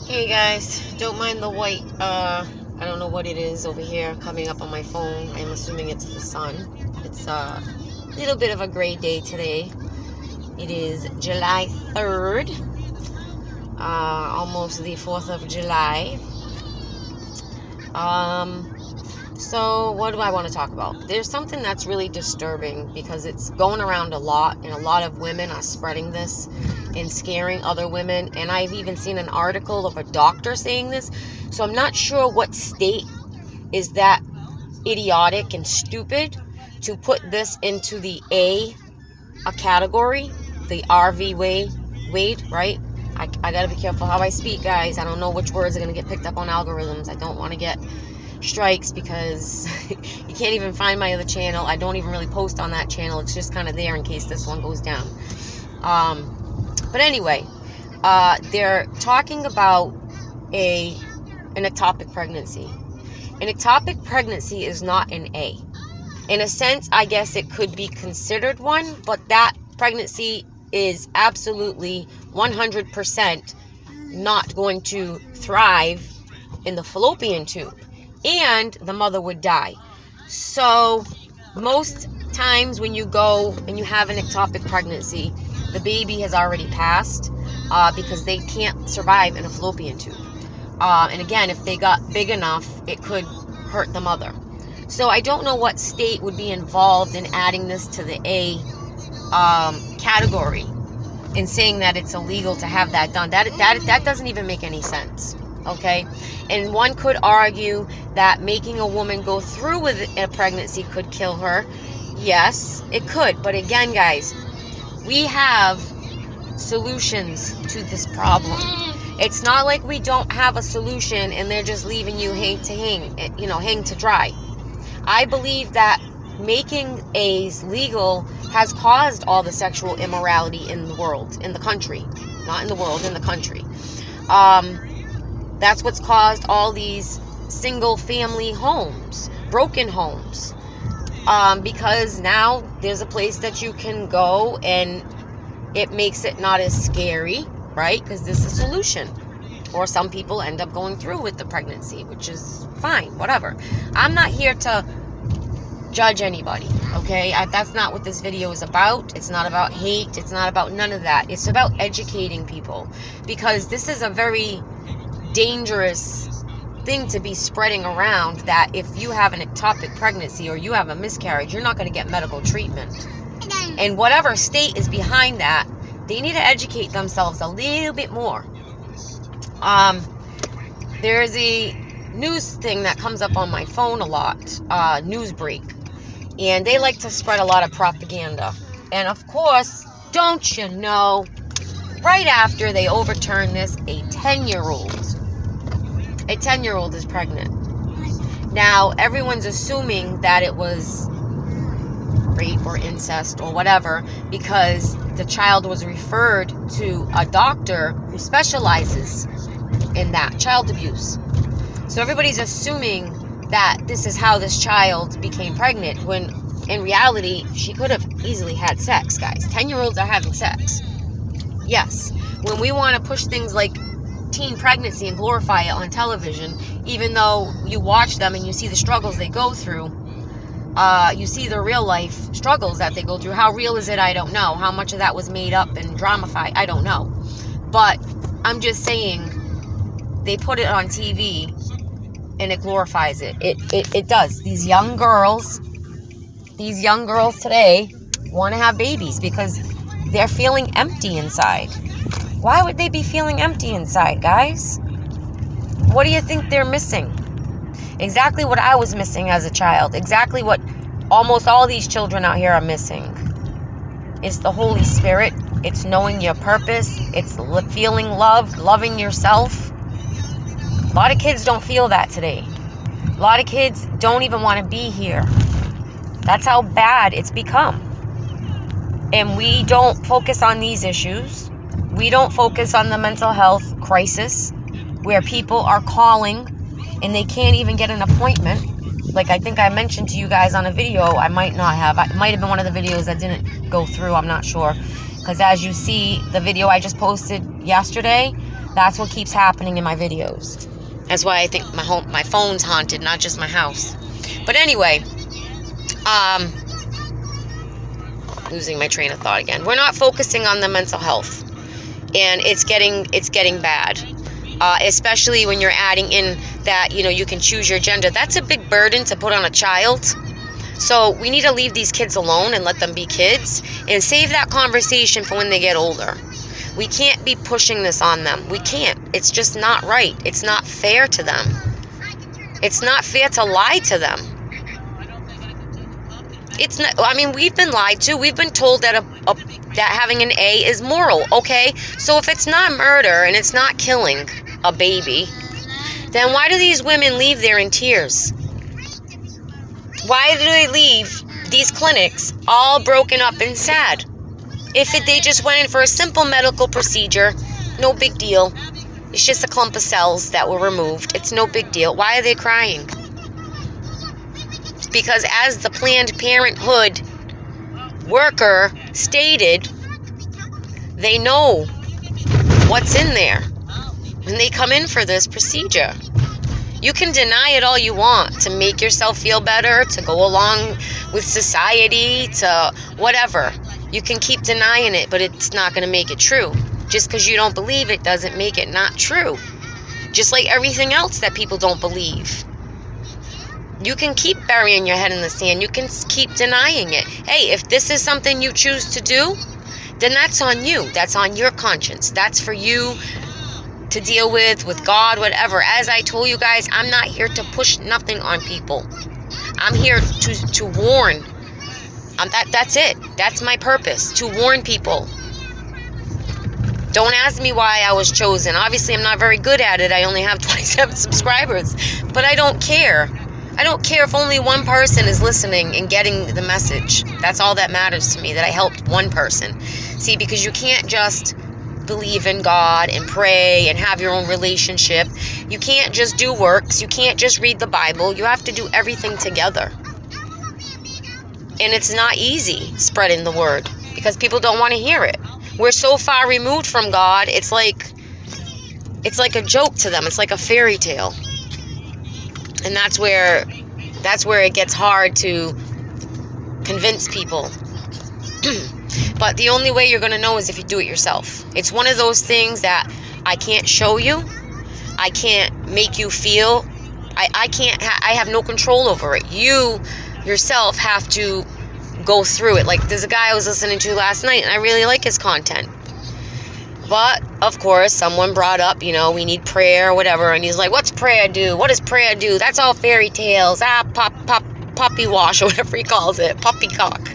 Hey guys, don't mind the white, I don't know what it is over here coming up on my phone. I'm assuming it's the sun. It's a little bit of a gray day today. It is July 3rd, almost the 4th of July. So what do I want to talk about? There's something that's really disturbing because it's going around a lot, and a lot of women are spreading this and scaring other women. And I've even seen an article of a doctor saying this. So I'm not sure what state is that idiotic and stupid to put this into the A category, the RV Wade, right? I gotta be careful how I speak, guys. I don't know which words are gonna get picked up on algorithms. I don't want to get strikes because you can't even find my other channel. I don't even really post on that channel. It's just kind of there in case this one goes down. But anyway, they're talking about an ectopic pregnancy. An ectopic pregnancy is not an A. In a sense, I guess it could be considered one, but that pregnancy is absolutely 100% not going to thrive in the fallopian tube, and the mother would die. So most times when you go and you have an ectopic pregnancy, the baby has already passed because they can't survive in a fallopian tube. And again, if they got big enough, it could hurt the mother. So I don't know what state would be involved in adding this to the A category and saying that it's illegal to have that done. That doesn't even make any sense. Okay, and one could argue that making a woman go through with a pregnancy could kill her. Yes, it could. But again, guys, we have solutions to this problem. It's not like we don't have a solution and they're just leaving you hang to dry. I believe that making A's legal has caused all the sexual immorality in the world, in the country. Not in the world, in the country. That's what's caused all these single family homes, broken homes. Because now there's a place that you can go and it makes it not as scary, right? Because there's a solution. Or some people end up going through with the pregnancy, which is fine, whatever. I'm not here to judge anybody, okay? That's not what this video is about. It's not about hate. It's not about none of that. It's about educating people. Because this is a very dangerous thing to be spreading around, that if you have an ectopic pregnancy or you have a miscarriage, you're not going to get medical treatment. And whatever state is behind that, they need to educate themselves a little bit more. There's a news thing that comes up on my phone a lot, Newsbreak, and they like to spread a lot of propaganda. And of course, don't you know, right after they overturn this, a 10-year-old is pregnant. Now, everyone's assuming that it was rape or incest or whatever because the child was referred to a doctor who specializes in that, child abuse. So everybody's assuming that this is how this child became pregnant, when in reality, she could have easily had sex, guys. 10-year-olds are having sex. Yes. When we want to push things like teen pregnancy and glorify it on television, even though you watch them and you see the struggles they go through, you see the real life struggles that they go through. How real is it? I don't know. How much of that was made up and dramified? I don't know. But I'm just saying, they put it on TV and it glorifies it. It does. These young girls today want to have babies because they're feeling empty inside. Why would they be feeling empty inside, guys? What do you think they're missing? Exactly what I was missing as a child. Exactly what almost all these children out here are missing. It's the Holy Spirit. It's knowing your purpose. It's feeling loved, loving yourself. A lot of kids don't feel that today. A lot of kids don't even want to be here. That's how bad it's become. And we don't focus on these issues. We don't focus on the mental health crisis where people are calling and they can't even get an appointment. Like I think I mentioned to you guys on a video, I might not have. It might have been one of the videos that didn't go through, I'm not sure. Because as you see, the video I just posted yesterday, That's what keeps happening in my videos. That's why I think my phone's haunted, not just my house. But anyway, losing my train of thought again. We're not focusing on the mental health, and it's getting bad. Especially when you're adding in that, you can choose your gender. That's a big burden to put on a child. So we need to leave these kids alone and let them be kids and save that conversation for when they get older. We can't be pushing this on them. We can't. It's just not right. It's not fair to them. It's not fair to lie to them. It's not. I mean, we've been lied to. We've been told that that having an A is moral. Okay, so if it's not murder and it's not killing a baby, then why do these women leave there in tears? Why do they leave these clinics all broken up and sad? If they just went in for a simple medical procedure, no big deal. It's just a clump of cells that were removed. It's no big deal. Why are they crying? Because as the Planned Parenthood worker stated, they know what's in there when they come in for this procedure. You can deny it all you want to make yourself feel better, to go along with society, to whatever. You can keep denying it, but it's not going to make it true. Just because you don't believe it doesn't make it not true. Just like everything else that people don't believe. You can keep burying your head in the sand. You can keep denying it. Hey, if this is something you choose to do, then that's on you. That's on your conscience. That's for you to deal with God, whatever. As I told you guys, I'm not here to push nothing on people. I'm here to warn. That's it. That's my purpose, to warn people. Don't ask me why I was chosen. Obviously, I'm not very good at it. I only have 27 subscribers. But I don't care. I don't care if only one person is listening and getting the message. That's all that matters to me, that I helped one person. See, because you can't just believe in God and pray and have your own relationship. You can't just do works. You can't just read the Bible. You have to do everything together. And it's not easy spreading the word because people don't want to hear it. We're so far removed from God, it's like a joke to them. It's like a fairy tale. And that's where it gets hard to convince people. But the only way you're going to know is if you do it yourself. It's one of those things that I can't show you. I can't make you feel. I have no control over it. You yourself have to go through it. Like, there's a guy I was listening to last night, and I really like his content. But, of course, someone brought up, we need prayer or whatever, and he's like, what's prayer do? What does prayer do? That's all fairy tales. Puppy wash, or whatever he calls it. Puppy cock.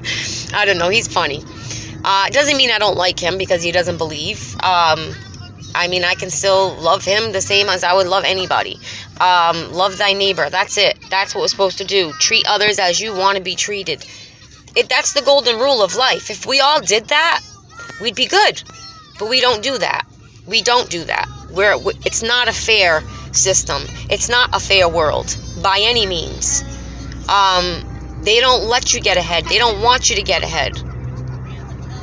I don't know. He's funny. It doesn't mean I don't like him because he doesn't believe. I mean, I can still love him the same as I would love anybody. Love thy neighbor. That's it. That's what we're supposed to do. Treat others as you want to be treated. That's the golden rule of life. If we all did that, we'd be good. But we don't do that. We don't do that. It's not a fair system. It's not a fair world by any means. They don't let you get ahead. They don't want you to get ahead.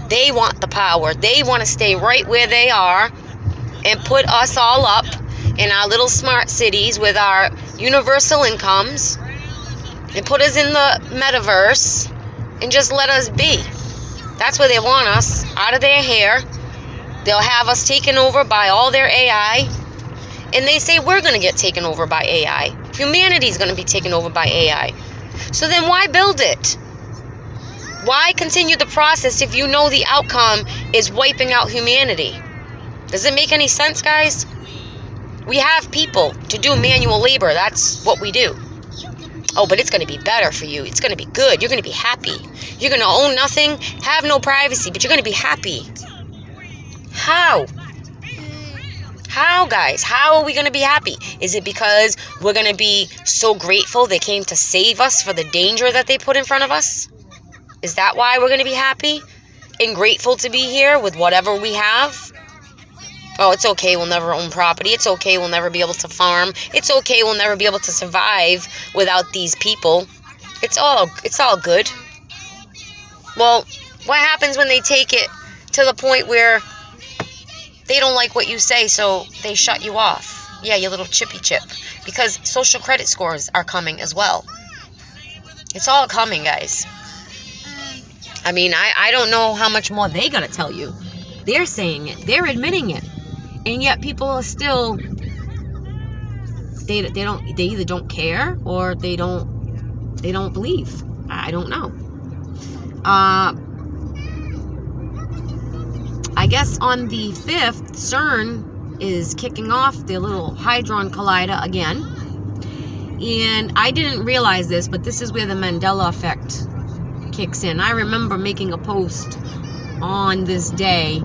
They want the power. They want to stay right where they are and put us all up in our little smart cities with our universal incomes and put us in the metaverse and just let us be. That's where they want us, out of their hair. They'll have us taken over by all their AI. And they say we're going to get taken over by AI. Humanity's going to be taken over by AI. So then why build it? Why continue the process if you know the outcome is wiping out humanity? Does it make any sense, guys? We have people to do manual labor. That's what we do. Oh, but it's going to be better for you. It's going to be good. You're going to be happy. You're going to own nothing, have no privacy, but you're going to be happy. How? How, guys? How are we going to be happy? Is it because we're going to be so grateful they came to save us for the danger that they put in front of us? Is that why we're going to be happy and grateful to be here with whatever we have? Oh, it's okay, we'll never own property. It's okay, we'll never be able to farm. It's okay, we'll never be able to survive without these people. It's all good. Well, what happens when they take it to the point where They don't like what you say, so they shut you off. Yeah, you little chippy chip. Because social credit scores are coming as well. It's all coming, guys. I mean, I don't know how much more they gotta tell you. They're saying it. They're admitting it. And yet people are still, they either don't care or they don't believe. I don't know. I guess on the 5th, CERN is kicking off their little Hadron Collider again. And I didn't realize this, but this is where the Mandela effect kicks in. I remember making a post on this day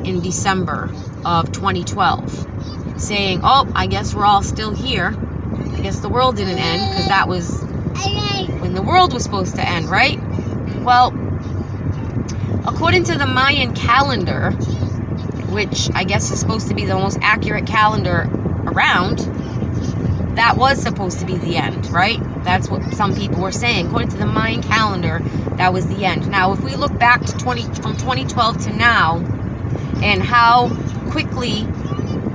in December of 2012 saying, oh, I guess we're all still here. I guess the world didn't end, because that was when the world was supposed to end, right? Well, according to the Mayan calendar, which I guess is supposed to be the most accurate calendar around, that was supposed to be the end, right? That's what some people were saying. According to the Mayan calendar, that was the end. Now, if we look back to from 2012 to now, and how quickly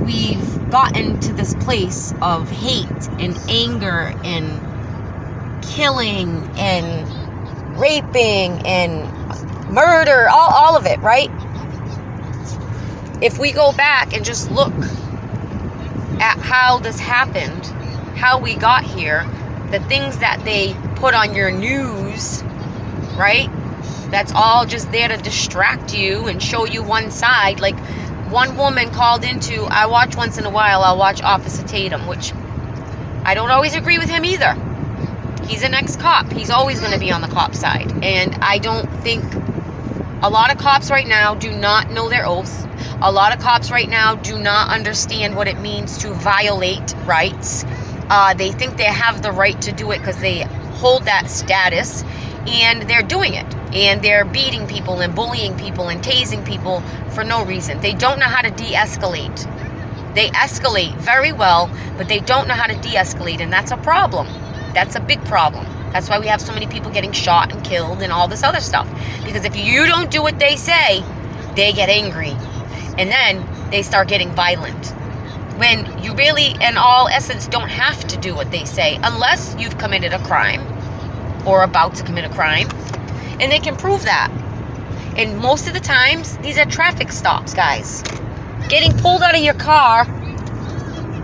we've gotten to this place of hate and anger and killing and raping and murder, all of it, right? If we go back and just look at how this happened, how we got here, the things that they put on your news, right? That's all just there to distract you and show you one side. Like one woman called into, I watch once in a while, I'll watch Officer Tatum, which I don't always agree with him either. He's an ex-cop. He's always going to be on the cop side. And I don't think, a lot of cops right now do not know their oath. A lot of cops right now do not understand what it means to violate rights. They think they have the right to do it because they hold that status, and they're doing it. And they're beating people and bullying people and tasing people for no reason. They don't know how to de-escalate. They escalate very well, but they don't know how to de-escalate, and that's a problem. That's a big problem. That's why we have so many people getting shot and killed and all this other stuff. Because if you don't do what they say, they get angry. And then they start getting violent. When you really, in all essence, don't have to do what they say unless you've committed a crime or about to commit a crime. And they can prove that. And most of the times, these are traffic stops, guys. Getting pulled out of your car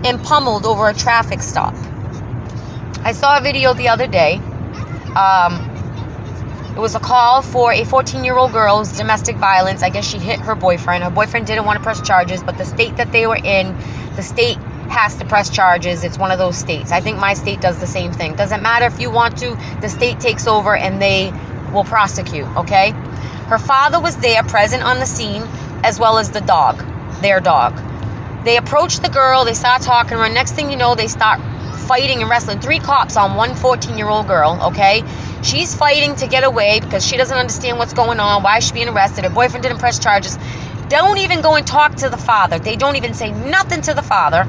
and pummeled over a traffic stop. I saw a video the other day. It was a call for a 14-year-old girl's domestic violence. I guess she hit her boyfriend. Her boyfriend didn't want to press charges, but the state that they were in, the state has to press charges. It's one of those states. I think my state does the same thing. Doesn't matter if you want to, the state takes over and they will prosecute, okay? Her father was there, present on the scene, as well as the dog, their dog. They approached the girl, they start talking to her. Next thing you know, they start fighting and wrestling. 3 cops on one 14-year-old girl, okay? She's fighting to get away because she doesn't understand what's going on, why she's being arrested. Her boyfriend didn't press charges. Don't even go and talk to the father. They don't even say nothing to the father,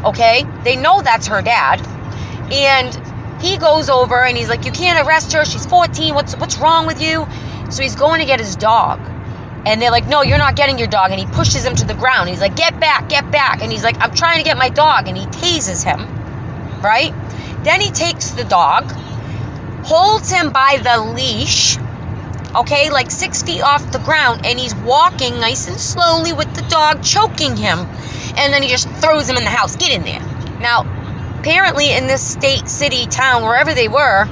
okay? They know that's her dad. And he goes over and he's like, you can't arrest her. She's 14. What's wrong with you? So he's going to get his dog. And they're like, no, you're not getting your dog. And he pushes him to the ground. He's like, get back, get back. And he's like, I'm trying to get my dog. And he tases him, right? Then he takes the dog, holds him by the leash, okay, like 6 feet off the ground, and he's walking nice and slowly with the dog, choking him, and then he just throws him in the house. Get in there. Now, apparently in this state, city, town, wherever they were,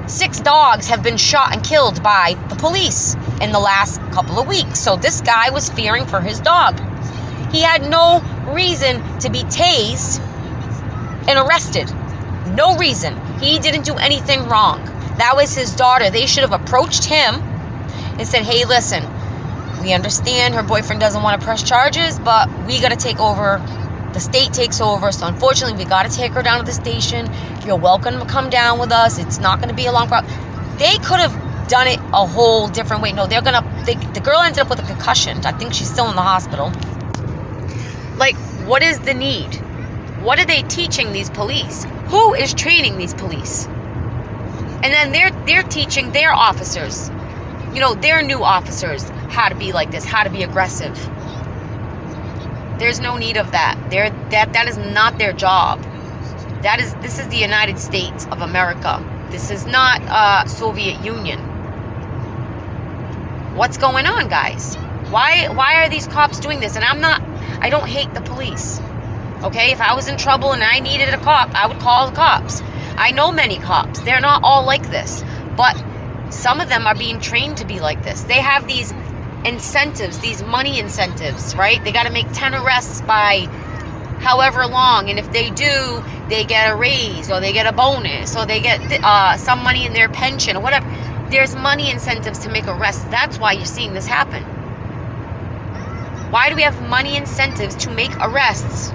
6 dogs have been shot and killed by the police in the last couple of weeks. So this guy was fearing for his dog. He had no reason to be tased and arrested. No reason. He didn't do anything wrong. That was his daughter. They should have approached him and said, hey, listen, we understand her boyfriend doesn't want to press charges, but we got to take over. The state takes over. So unfortunately, we got to take her down to the station. You're welcome to come down with us. It's not going to be a long problem. They could have done it a whole different way. No, the girl ended up with a concussion. I think she's still in the hospital. Like, what is the need? What are they teaching these police? Who is training these police? And then they're teaching their officers, their new officers, how to be like this, how to be aggressive. There's no need of that. That is not their job. This is the United States of America. This is not Soviet Union. What's going on, guys? Why are these cops doing this? And I don't hate the police. Okay, if I was in trouble and I needed a cop, I would call the cops. I know many cops. They're not all like this, but some of them are being trained to be like this. They have these incentives, these money incentives, right? They got to make 10 arrests by however long, and if they do, they get a raise, or they get a bonus, or they get some money in their pension, or whatever. There's money incentives to make arrests. That's why you're seeing this happen. Why do we have money incentives to make arrests?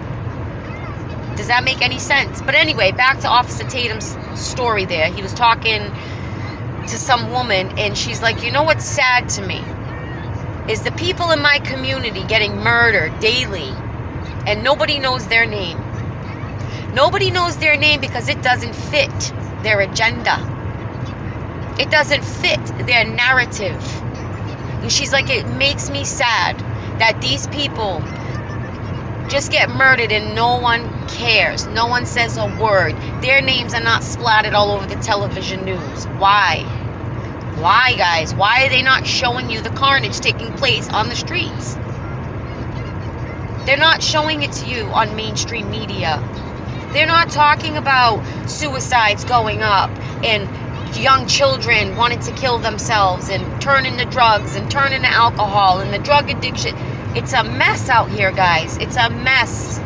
Does that make any sense? But anyway, back to Officer Tatum's story there. He was talking to some woman, and she's like, you know what's sad to me? Is the people in my community getting murdered daily, and nobody knows their name. Nobody knows their name because it doesn't fit their agenda. It doesn't fit their narrative. And she's like, it makes me sad that these people just get murdered and no one cares. No one says a word. Their names are not splattered all over the television news. Why? Why, guys? Why are they not showing you the carnage taking place on the streets? They're not showing it to you on mainstream media. They're not talking about suicides going up and young children wanting to kill themselves and turning to drugs and turning to alcohol and the drug addiction. It's a mess out here, guys. It's a mess.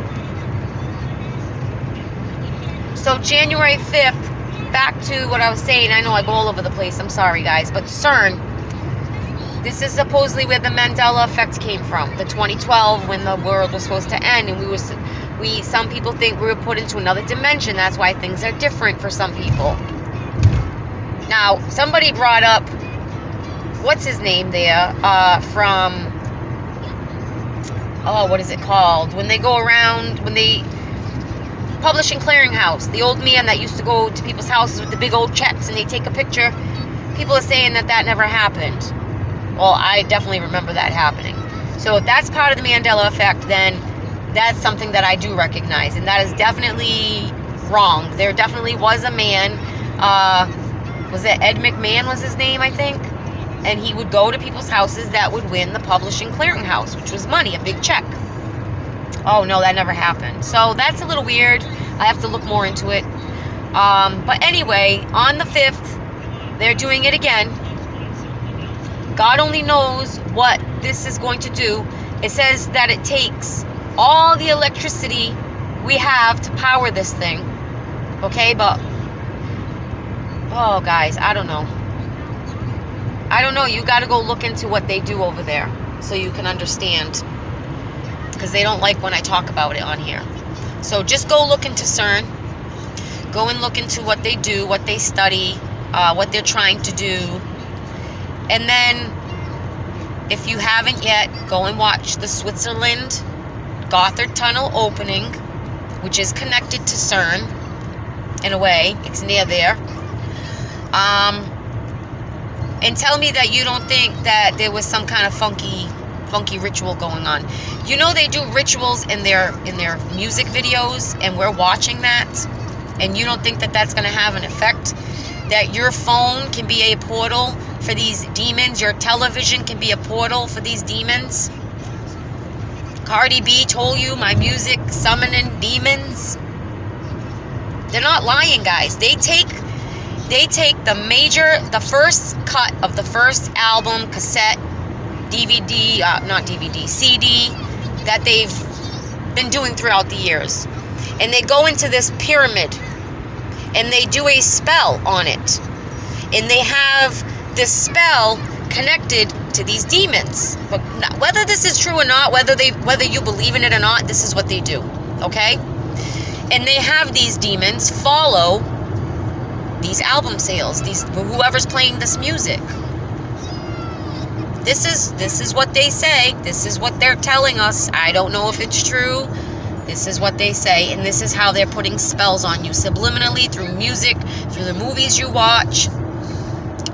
So January 5th, back to what I was saying. I know I go all over the place. I'm sorry, guys. But CERN, this is supposedly where the Mandela effect came from. The 2012, when the world was supposed to end, and some people think we were put into another dimension. That's why things are different for some people. Now, somebody brought up, what's his name there, from, what is it called? When they go around, Publishing Clearinghouse, the old man that used to go to people's houses with the big old checks and they take a picture. People are saying that never happened. Well, I definitely remember that happening. So if that's part of the Mandela effect, then that's something that I do recognize. And that is definitely wrong. There definitely was a man, was it Ed McMahon was his name, I think? And he would go to people's houses that would win the Publishing Clearinghouse, which was money, a big check. Oh, no, that never happened. So that's a little weird. I have to look more into it. But anyway, on the 5th, they're doing it again. God only knows what this is going to do. It says that it takes all the electricity we have to power this thing. Okay, but oh, guys, I don't know. I don't know. You got to go look into what they do over there so you can understand. Because they don't like when I talk about it on here. So just go look into CERN. Go and look into what they do, what they study, what they're trying to do. And then, if you haven't yet, go and watch the Switzerland Gotthard Tunnel opening, which is connected to CERN. In a way, it's near there. And tell me that you don't think that there was some kind of funky ritual going on. You know they do rituals in their music videos, and we're watching that, and you don't think that that's going to have an effect? That your phone can be a portal for these demons? Your television can be a portal for these demons? Cardi B told you my music summoning demons? They're not lying, guys. They take the first cut of the first album, cassette, DVD, CD, that they've been doing throughout the years. And they go into this pyramid, and they do a spell on it. And they have this spell connected to these demons. But whether this is true or not, whether you believe in it or not, this is what they do, okay? And they have these demons follow these album sales, whoever's playing this music. This is what they say. This is what they're telling us. I don't know if it's true. This is what they say, and this is how they're putting spells on you subliminally through music, through the movies you watch,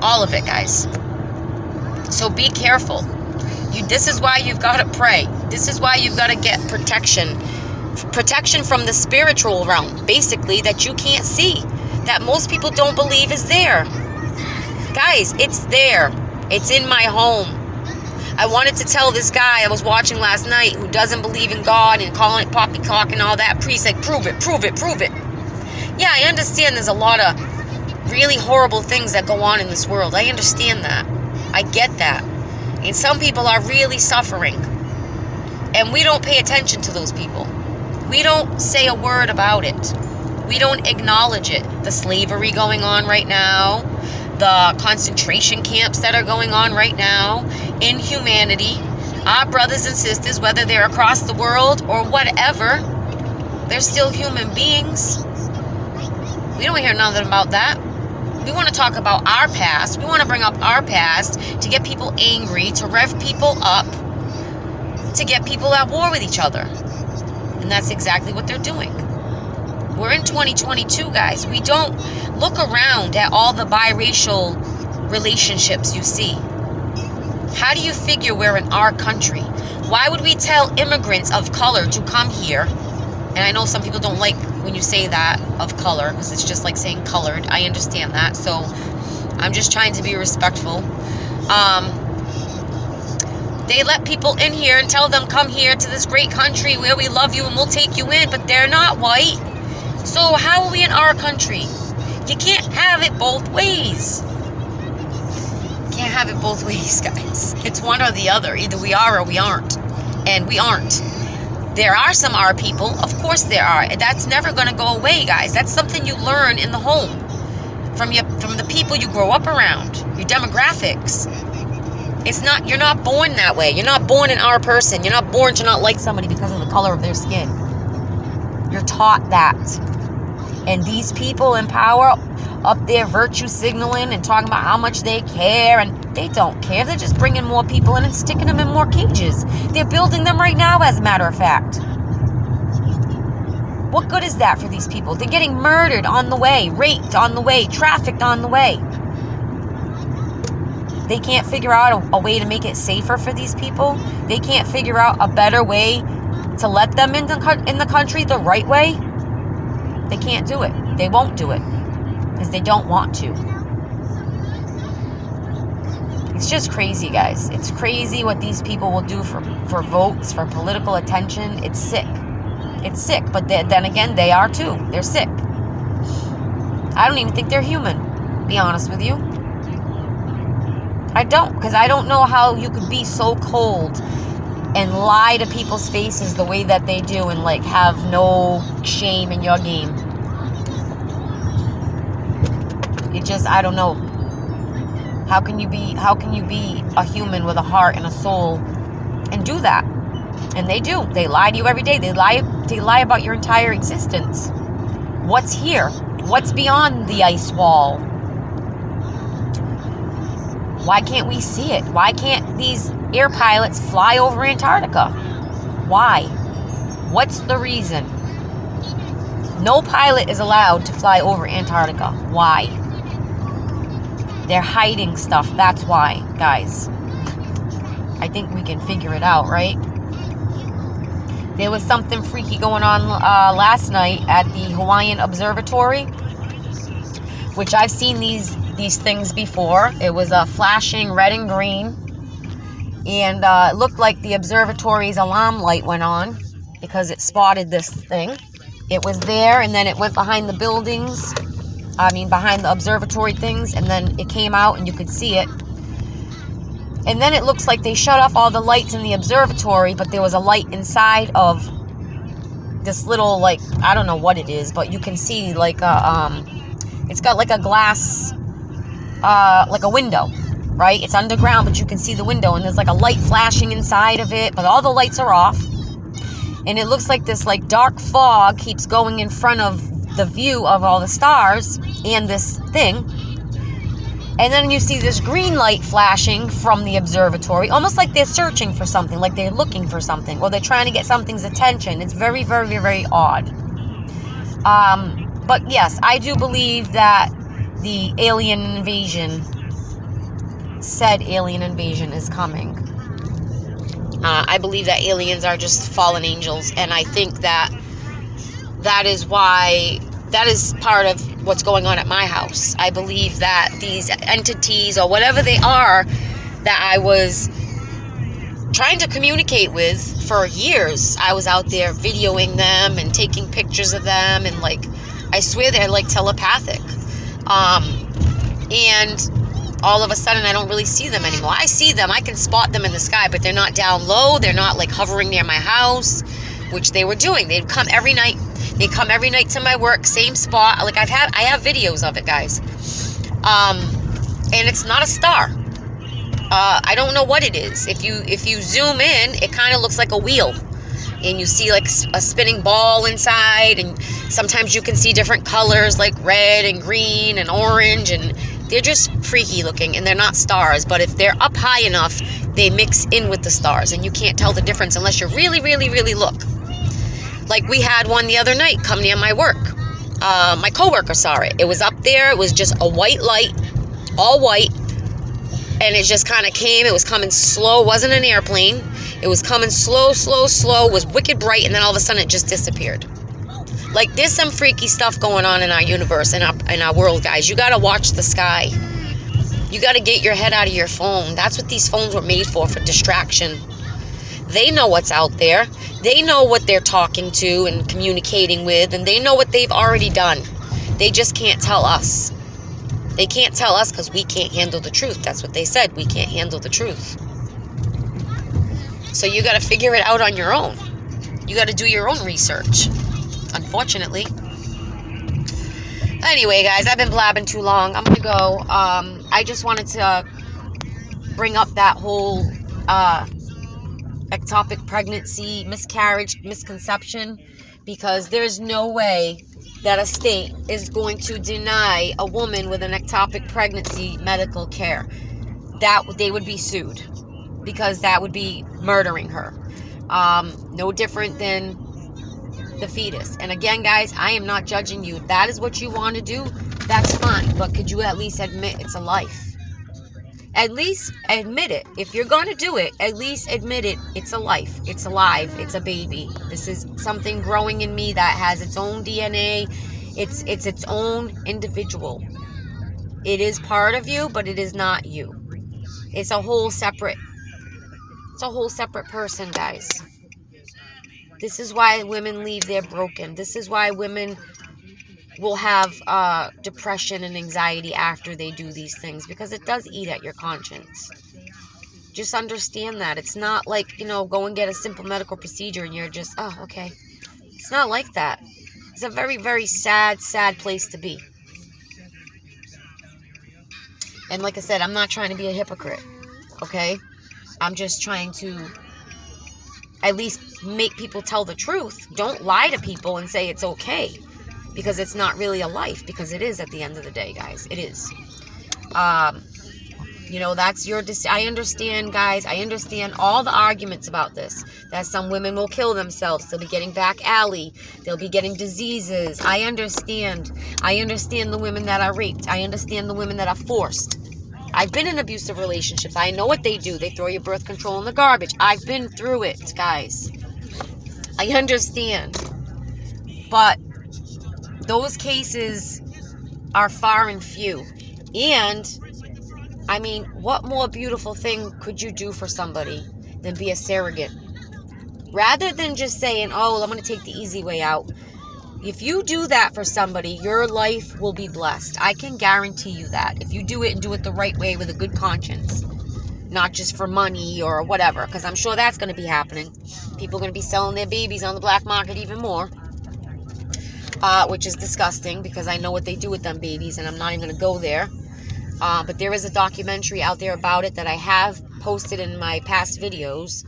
all of it, guys. So be careful. This is why you've got to pray. This is why you've got to get protection from the spiritual realm, basically, that you can't see, that most people don't believe is there. Guys, it's there. It's in my home. I wanted to tell this guy I was watching last night who doesn't believe in God and calling it poppycock and all that. Priest like, prove it, prove it, prove it. Yeah, I understand there's a lot of really horrible things that go on in this world. I understand that. I get that. And some people are really suffering. And we don't pay attention to those people. We don't say a word about it. We don't acknowledge it. The slavery going on right now, the concentration camps that are going on right now, inhumanity. Our brothers and sisters, whether they're across the world or whatever, they're still human beings. We don't hear nothing about that. We want to talk about our past. We want to bring up our past to get people angry, to rev people up, to get people at war with each other. And that's exactly what they're doing. We're in 2022, guys. We don't look around at all the biracial relationships you see. How do you figure we're in our country? Why would we tell immigrants of color to come here? And I know some people don't like when you say that, of color, because it's just like saying colored. I understand that. So I'm just trying to be respectful. They let people in here and tell them, come here to this great country where we love you and we'll take you in, but they're not white. So how are we in our country? You can't have it both ways. Can't have it both ways, guys. It's one or the other. Either we are or we aren't. And we aren't. There are some our people. Of course there are. That's never going to go away, guys. That's something you learn in the home. From the people you grow up around. Your demographics. You're not born that way. You're not born an our person. You're not born to not like somebody because of the color of their skin. You're taught that. And these people in power up there virtue signaling and talking about how much they care, and they don't care. They're just bringing more people in and sticking them in more cages. They're building them right now, as a matter of fact. What good is that for these people? They're getting murdered on the way, raped on the way, trafficked on the way. They can't figure out a way to make it safer for these people. They can't figure out a better way to let them in the country the right way. They can't do it. They won't do it because they don't want to. It's just crazy, guys. It's crazy what these people will do for votes, for political attention. It's sick. It's sick. But then again, they are too. They're sick. I don't even think they're human, to be honest with you. I don't, because I don't know how you could be so cold and lie to people's faces the way that they do and like have no shame in your game. It just, I don't know. How can you be a human with a heart and a soul and do that? And they do. They lie to you every day. They lie about your entire existence. What's here? What's beyond the ice wall? Why can't we see it? Why can't these air pilots fly over Antarctica? Why? What's the reason? No pilot is allowed to fly over Antarctica. Why? They're hiding stuff. That's why, guys. I think we can figure it out, right? There was something freaky going on last night at the Hawaiian Observatory, which I've seen these things before. It was a flashing red and green, and it looked like the observatory's alarm light went on because it spotted this thing. It was there, and then it went behind the buildings, behind the observatory things, and then it came out and you could see it. And then it looks like they shut off all the lights in the observatory, but there was a light inside of this little, like, I don't know what it is, but you can see like it's got like a glass, like a window, right? It's underground, but you can see the window, and there's like a light flashing inside of it, but all the lights are off. And it looks like this like dark fog keeps going in front of the view of all the stars and this thing. And then you see this green light flashing from the observatory, almost like they're searching for something, like they're looking for something, or they're trying to get something's attention. It's very, very, very odd. But yes, I do believe that the said alien invasion is coming. I believe that aliens are just fallen angels, and I think that is why, that is part of what's going on at my house. I believe that these entities, or whatever they are, that I was trying to communicate with for years, I was out there videoing them and taking pictures of them, and like, I swear they're like telepathic. And all of a sudden I don't really see them anymore. I see them, I can spot them in the sky, but they're not down low. They're not like hovering near my house, which they were doing. They'd come every night. They come every night to my work, same spot. Like I have videos of it, guys. And it's not a star. I don't know what it is. If you zoom in, it kind of looks like a wheel, and you see like a spinning ball inside, and sometimes you can see different colors like red and green and orange, and they're just freaky looking, and they're not stars. But if they're up high enough, they mix in with the stars, and you can't tell the difference unless you really, really, really look. Like we had one the other night come near my work. My coworker saw it. It was up there. It was just a white light, all white. And it just kind of came. It was coming slow. It wasn't an airplane. It was coming slow, slow, slow. It was wicked bright. And then all of a sudden it just disappeared. Like, there's some freaky stuff going on in our universe, in our world, guys. You got to watch the sky. You got to get your head out of your phone. That's what these phones were made for distraction. They know what's out there. They know what they're talking to and communicating with, and they know what they've already done. They just can't tell us. They can't tell us because we can't handle the truth. That's what they said. We can't handle the truth. So you got to figure it out on your own. You got to do your own research, unfortunately. Anyway, guys, I've been blabbing too long. I'm going to go. I just wanted to bring up that whole ectopic pregnancy, miscarriage, misconception, because there's no way that a state is going to deny a woman with an ectopic pregnancy medical care. That they would be sued, because that would be murdering her. No different than the fetus. And again, guys, I am not judging you. If that is what you want to do, that's fine. But could you at least admit it's a life? At least admit it. If you're going to do it, at least admit it. It's a life. It's alive. It's a baby. This is something growing in me that has its own DNA. It's its own individual. It is part of you, but it is not you. It's a whole separate person, guys. This is why women leave there broken. This is why women will have depression and anxiety after they do these things, because it does eat at your conscience. Just understand that. It's not like, go and get a simple medical procedure and you're just, oh, okay. It's not like that. It's a very, very sad, sad place to be. And like I said, I'm not trying to be a hypocrite, okay? I'm just trying to at least make people tell the truth. Don't lie to people and say it's okay, because it's not really a life, because it is at the end of the day, guys. It is. That's your I understand, guys. I understand all the arguments about this, that some women will kill themselves. They'll be getting back alley. They'll be getting diseases. I understand. I understand the women that are raped. I understand the women that are forced. I've been in abusive relationships. I know what they do. They throw your birth control in the garbage. I've been through it, guys. I understand. But those cases are far and few. And, I mean, what more beautiful thing could you do for somebody than be a surrogate? Rather than just saying, oh, I'm going to take the easy way out. If you do that for somebody, your life will be blessed. I can guarantee you that. If you do it and do it the right way with a good conscience. Not just for money or whatever. Because I'm sure that's going to be happening. People are going to be selling their babies on the black market even more. Which is disgusting, because I know what they do with them babies. And I'm not even going to go there. But there is a documentary out there about it that I have posted in my past videos.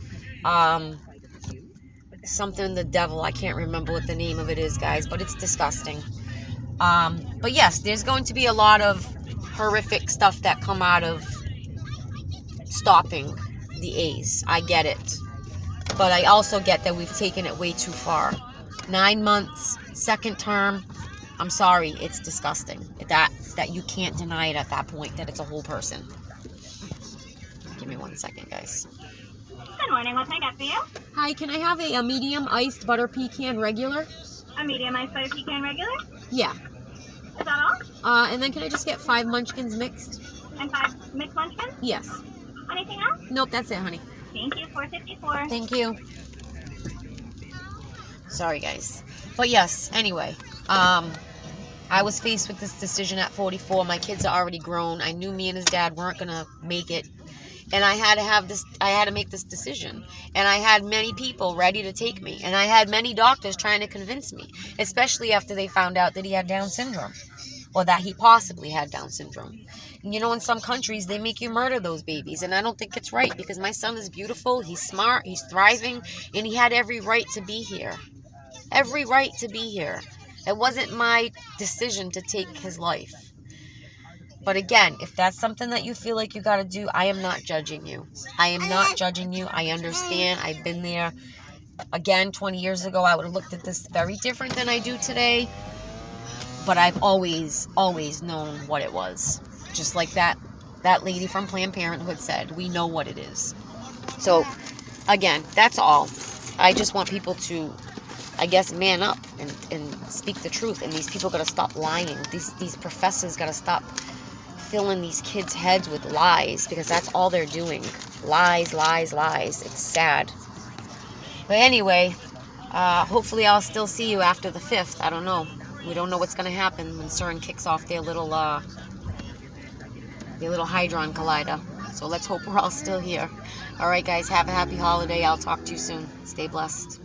Something the devil, I can't remember what the name of it is, guys, but it's disgusting. But yes, there's going to be a lot of horrific stuff that come out of stopping the A's. I get it. But I also get that we've taken it way too far. 9 months, second term. I'm sorry, it's disgusting. That you can't deny it at that point, that it's a whole person. Give me 1 second, guys. morning. What can I get for you? Hi, can I have a medium iced butter pecan regular? A medium iced butter pecan regular? Yeah. Is that all? And then can I just get 5 munchkins mixed? And 5 mixed munchkins? Yes. Anything else? Nope, that's it, honey. Thank you. $4.54. Thank you. Sorry, guys. But yes, anyway, I was faced with this decision at 44. My kids are already grown. I knew me and his dad weren't going to make it. And I had to make this decision. And I had many people ready to take me. And I had many doctors trying to convince me, especially after they found out that he had Down syndrome, or that he possibly had Down syndrome. And you know, in some countries, they make you murder those babies. And I don't think it's right, because my son is beautiful, he's smart, he's thriving, and he had every right to be here. Every right to be here. It wasn't my decision to take his life. But again, if that's something that you feel like you got to do, I am not judging you. I am not judging you. I understand. I've been there. Again, 20 years ago, I would have looked at this very different than I do today. But I've always, always known what it was. Just like that lady from Planned Parenthood said, we know what it is. So, again, that's all. I just want people to, I guess, man up and speak the truth. And these people got to stop lying. These professors got to stop filling these kids' heads with lies, because that's all they're doing. Lies, lies, lies. It's sad. But anyway, hopefully I'll still see you after the 5th. I don't know. We don't know what's going to happen when CERN kicks off their little Hadron Collider. So let's hope we're all still here. All right, guys, have a happy holiday. I'll talk to you soon. Stay blessed.